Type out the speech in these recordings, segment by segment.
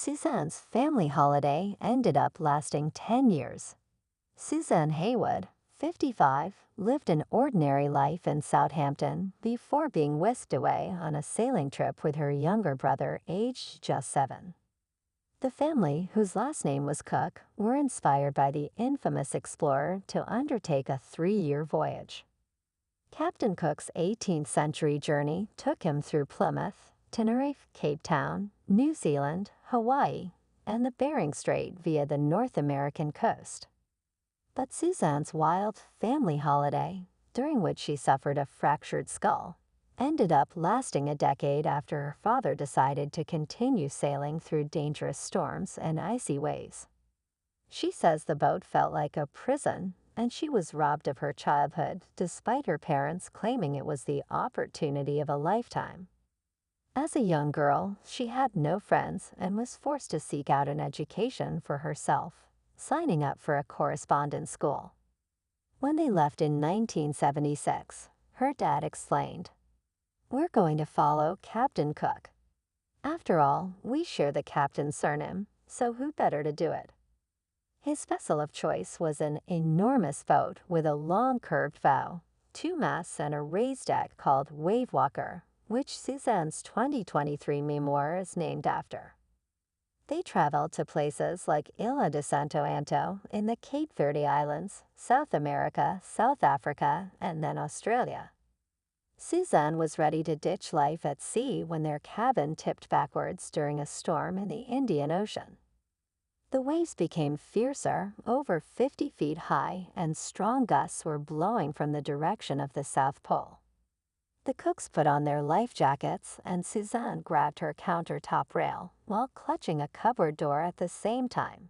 Suzanne's family holiday ended up lasting 10 years. Suzanne Haywood, 55, lived an ordinary life in Southampton before being whisked away on a sailing trip with her younger brother, aged just 7. The family, whose last name was Cook, were inspired by the infamous explorer to undertake a 3-year voyage. Captain Cook's 18th century journey took him through Plymouth, Tenerife, Cape Town, New Zealand, Hawaii, and the Bering Strait via the North American coast. But Suzanne's wild family holiday, during which she suffered a fractured skull, ended up lasting a decade after her father decided to continue sailing through dangerous storms and icy waves. She says the boat felt like a prison, and she was robbed of her childhood despite her parents claiming it was the opportunity of a lifetime. As a young girl, she had no friends and was forced to seek out an education for herself, signing up for a correspondence school. When they left in 1976, her dad explained, "We're going to follow Captain Cook. After all, we share the captain's surname, so who better to do it?" His vessel of choice was an enormous boat with a long curved bow, 2 masts and a raised deck called Wave Walker, which Suzanne's 2023 memoir is named after. They traveled to places like Ilha de Santo Anto in the Cape Verde Islands, South America, South Africa, and then Australia. Suzanne was ready to ditch life at sea when their cabin tipped backwards during a storm in the Indian Ocean. The waves became fiercer, over 50 feet high, and strong gusts were blowing from the direction of the South Pole. The cooks put on their life jackets, and Suzanne grabbed her countertop rail while clutching a cupboard door at the same time.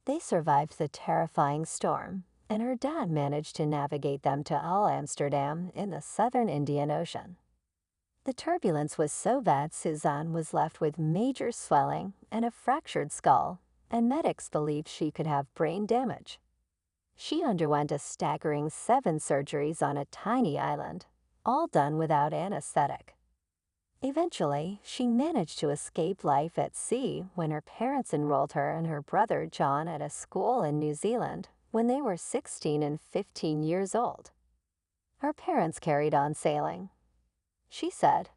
They survived the terrifying storm, and her dad managed to navigate them to Amsterdam in the southern Indian Ocean. The turbulence was so bad Suzanne was left with major swelling and a fractured skull, and medics believed she could have brain damage. She underwent a staggering 7 surgeries on a tiny island, all done without anesthetic. Eventually, she managed to escape life at sea when her parents enrolled her and her brother John at a school in New Zealand when they were 16 and 15 years old. Her parents carried on sailing. She said,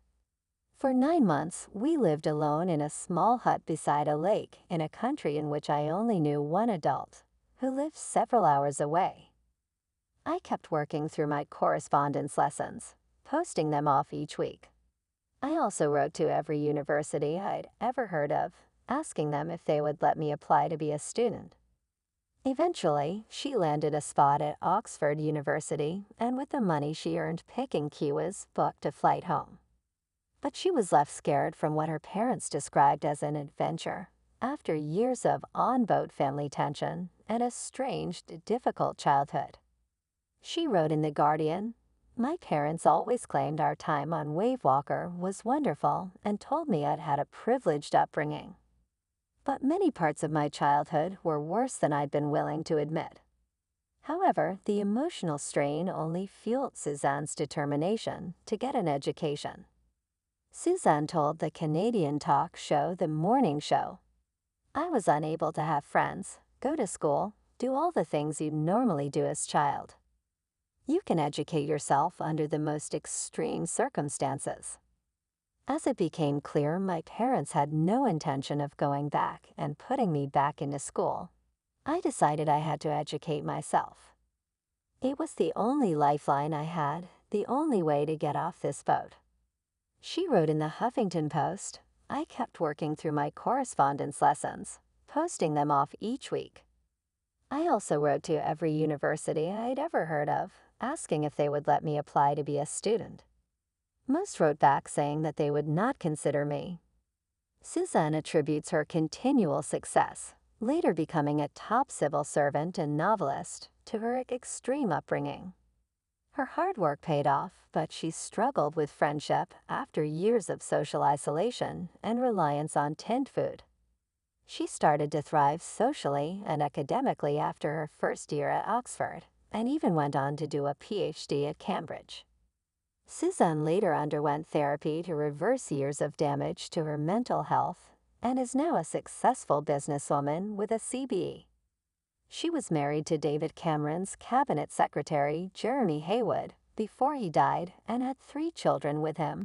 "For 9 months, we lived alone in a small hut beside a lake in a country in which I only knew one adult, who lived several hours away. I kept working through my correspondence lessons, posting them off each week. I also wrote to every university I'd ever heard of, asking them if they would let me apply to be a student. Eventually, she landed a spot at Oxford University, and with the money she earned picking kiwis, booked a flight home. But she was left scared from what her parents described as an adventure, after years of on-boat family tension and a strange, difficult childhood. She wrote in The Guardian, "My parents always claimed our time on Wave Walker was wonderful and told me I'd had a privileged upbringing. But many parts of my childhood were worse than I'd been willing to admit." However, the emotional strain only fueled Suzanne's determination to get an education. Suzanne told the Canadian talk show The Morning Show, "I was unable to have friends, go to school, do all the things you'd normally do as a child. You can educate yourself under the most extreme circumstances." As it became clear my parents had no intention of going back and putting me back into school, I decided I had to educate myself. It was the only lifeline I had, the only way to get off this boat. She wrote in the Huffington Post, "I kept working through my correspondence lessons, posting them off each week. I also wrote to every university I'd ever heard of, asking if they would let me apply to be a student. Most wrote back saying that they would not consider me." Suzanne attributes her continual success, later becoming a top civil servant and novelist, to her extreme upbringing. Her hard work paid off, but she struggled with friendship after years of social isolation and reliance on tinned food. She started to thrive socially and academically after her first year at Oxford, and even went on to do a PhD at Cambridge. Suzanne later underwent therapy to reverse years of damage to her mental health and is now a successful businesswoman with a CB. She was married to David Cameron's cabinet secretary, Jeremy Haywood, before he died and had 3 children with him.